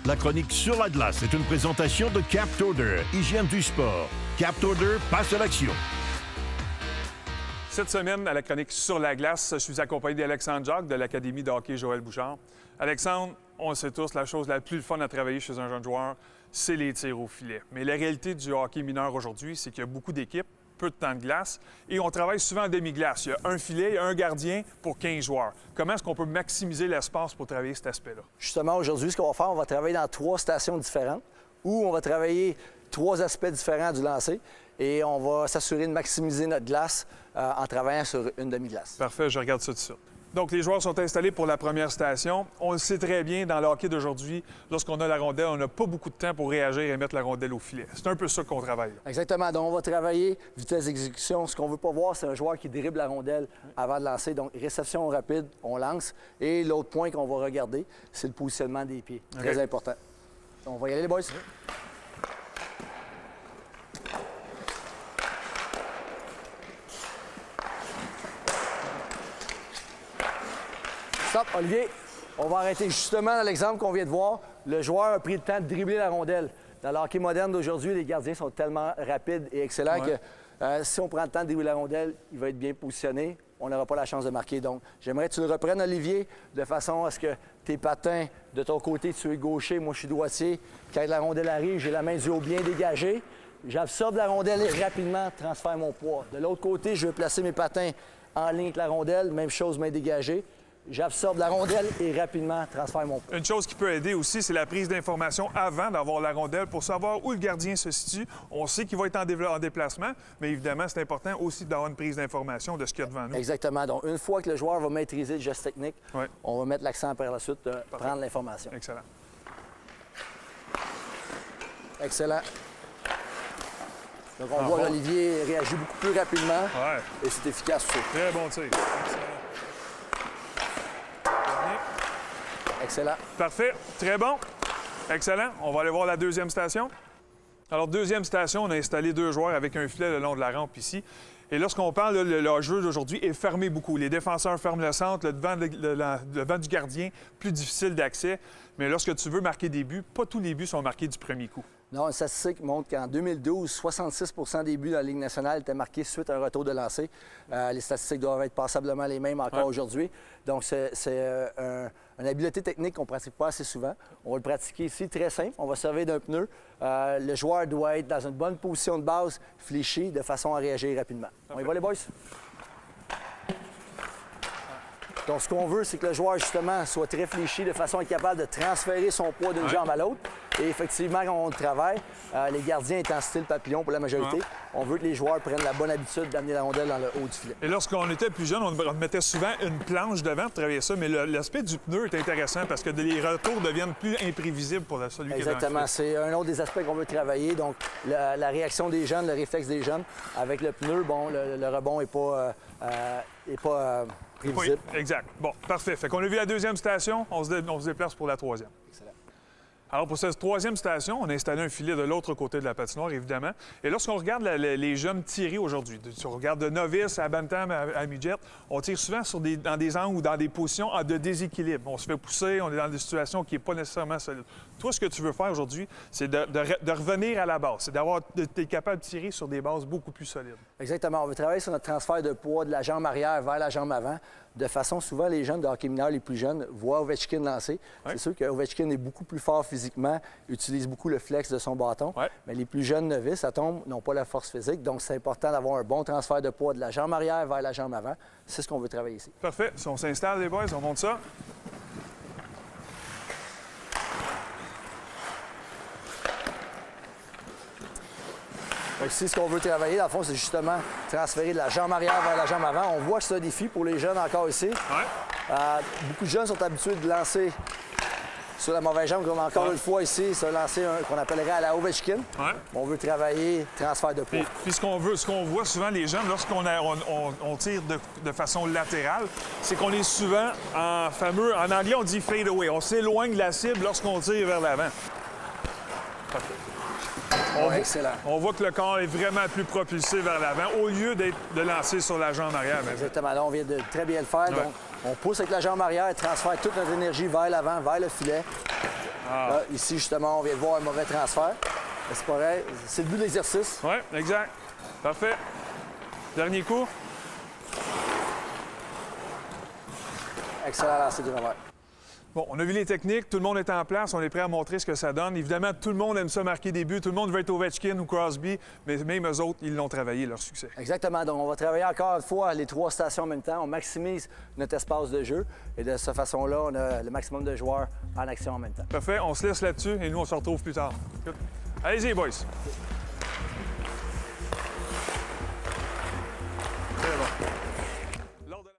La chronique sur la glace est une présentation de Captorder, hygiène du sport. Captorder passe à l'action. Cette semaine, à la chronique sur la glace, je suis accompagné d'Alexandre Jacques de l'Académie de hockey Joël Bouchard. Alexandre, on le sait tous, la chose la plus fun à travailler chez un jeune joueur, c'est les tirs au filet. Mais la réalité du hockey mineur aujourd'hui, c'est qu'il y a beaucoup d'équipes, peu de temps de glace, et on travaille souvent en demi-glace. Il y a un filet et un gardien pour 15 joueurs. Comment est-ce qu'on peut maximiser l'espace pour travailler cet aspect-là? Justement, aujourd'hui, ce qu'on va faire, on va travailler dans 3 stations différentes où on va travailler 3 aspects différents du lancer et on va s'assurer de maximiser notre glace en travaillant sur une demi-glace. Parfait, je regarde ça tout de suite. Donc, les joueurs sont installés pour la première station. On le sait très bien, dans le hockey d'aujourd'hui, lorsqu'on a la rondelle, on n'a pas beaucoup de temps pour réagir et mettre la rondelle au filet. C'est un peu ça qu'on travaille. Exactement. Donc, on va travailler vitesse d'exécution. Ce qu'on veut pas voir, c'est un joueur qui dribble la rondelle avant de lancer. Donc, réception rapide, on lance. Et l'autre point qu'on va regarder, c'est le positionnement des pieds. Très important. On va y aller, les boys. Stop, Olivier. On va arrêter justement dans l'exemple qu'on vient de voir. Le joueur a pris le temps de dribbler la rondelle. Dans le hockey moderne d'aujourd'hui, les gardiens sont tellement rapides et excellents que si on prend le temps de dribbler la rondelle, il va être bien positionné. On n'aura pas la chance de marquer. Donc, j'aimerais que tu le reprennes, Olivier, de façon à ce que tes patins, de ton côté, tu es gaucher, moi je suis droitier. Quand la rondelle arrive, j'ai la main du haut bien dégagée. J'absorbe la rondelle et rapidement transfère mon poids. De l'autre côté, je vais placer mes patins en ligne avec la rondelle. Même chose, main dégagée. J'absorbe la rondelle et rapidement transfère mon poids. Une chose qui peut aider aussi, c'est la prise d'information avant d'avoir la rondelle pour savoir où le gardien se situe. On sait qu'il va être en déplacement, mais évidemment, c'est important aussi d'avoir une prise d'information de ce qu'il y a devant nous. Exactement. Donc, une fois que le joueur va maîtriser le geste technique, on va mettre l'accent par la suite de prendre l'information. Excellent. Excellent. Donc, on voit qu'Olivier réagit beaucoup plus rapidement et c'est efficace aussi. Très bon tir. Excellent. Excellent. Parfait. Très bon. Excellent. On va aller voir la deuxième station. Alors, deuxième station, on a installé 2 joueurs avec un filet le long de la rampe ici. Et lorsqu'on parle, le jeu d'aujourd'hui est fermé beaucoup. Les défenseurs ferment le centre, le devant du gardien, plus difficile d'accès. Mais lorsque tu veux marquer des buts, pas tous les buts sont marqués du premier coup. Non, une statistique montre qu'en 2012, 66 des buts dans la Ligue nationale étaient marqués suite à un retour de lancer. Les statistiques doivent être passablement les mêmes encore aujourd'hui. Donc, c'est une habileté technique qu'on ne pratique pas assez souvent. On va le pratiquer ici, très simple. On va servir d'un pneu. Le joueur doit être dans une bonne position de base, fléchi, de façon à réagir rapidement. On y va, les boys? Donc, ce qu'on veut, c'est que le joueur, justement, soit très fléchi de façon à être capable de transférer son poids d'une jambe à l'autre. Et effectivement, quand on travaille, les gardiens étant style papillon pour la majorité, on veut que les joueurs prennent la bonne habitude d'amener la rondelle dans le haut du filet. Et lorsqu'on était plus jeune, on mettait souvent une planche devant pour travailler ça, mais l'aspect du pneu est intéressant parce que les retours deviennent plus imprévisibles pour celui qui est dans le filet. Exactement. C'est un autre des aspects qu'on veut travailler. Donc, la réaction des jeunes, le réflexe des jeunes. Avec le pneu, bon, le rebond n'est pas... prévisible. Oui, exact. Bon, parfait. Fait qu'on a vu la deuxième station, on se déplace pour la troisième. Excellent. Alors, pour cette troisième station, on a installé un filet de l'autre côté de la patinoire, évidemment. Et lorsqu'on regarde les jeunes tirer aujourd'hui, si on regarde de novice à bantam à midget, on tire souvent dans des angles ou dans des positions de déséquilibre. On se fait pousser, on est dans des situations qui n'est pas nécessairement solides. Toi, ce que tu veux faire aujourd'hui, c'est de revenir à la base. C'est d'être capable de tirer sur des bases beaucoup plus solides. Exactement. On veut travailler sur notre transfert de poids de la jambe arrière vers la jambe avant. De façon, souvent, les jeunes de hockey mineur, les plus jeunes, voient Ovechkin lancer. C'est sûr qu'Ovechkin est beaucoup plus fort physiquement, utilise beaucoup le flex de son bâton. Mais les plus jeunes novices, à tombe, n'ont pas la force physique. Donc, c'est important d'avoir un bon transfert de poids de la jambe arrière vers la jambe avant. C'est ce qu'on veut travailler ici. Parfait. Si on s'installe, les boys, on monte ça. Ici, ce qu'on veut travailler, dans le fond, c'est justement transférer de la jambe arrière vers la jambe avant. On voit que c'est un défi pour les jeunes encore ici. Beaucoup de jeunes sont habitués de lancer sur la mauvaise jambe, comme encore une fois ici, c'est un lancer qu'on appellerait à la Ovechkin. On veut travailler transfert de poids. Puis ce qu'on voit souvent les jeunes, lorsqu'on on tire de façon latérale, c'est qu'on est souvent en anglais, on dit fade away. On s'éloigne de la cible lorsqu'on tire vers l'avant. On voit que le corps est vraiment plus propulsé vers l'avant au lieu de lancer sur la jambe arrière. Exactement. Là, on vient de très bien le faire. Donc, on pousse avec la jambe arrière et transfère toute notre énergie vers l'avant, vers le filet. Là, ici, justement, on vient de voir un mauvais transfert. Mais c'est pareil, c'est le but de l'exercice. Oui, exact. Parfait. Dernier coup. Excellent lancer du revers. Bon, on a vu les techniques, tout le monde est en place, on est prêt à montrer ce que ça donne. Évidemment, tout le monde aime ça marquer des buts, tout le monde veut être Ovechkin ou Crosby, mais même eux autres, ils l'ont travaillé, leur succès. Exactement. Donc, on va travailler encore une fois les 3 stations en même temps. On maximise notre espace de jeu. Et de cette façon-là, on a le maximum de joueurs en action en même temps. Parfait, on se laisse là-dessus et nous, on se retrouve plus tard. Good. Allez-y, boys.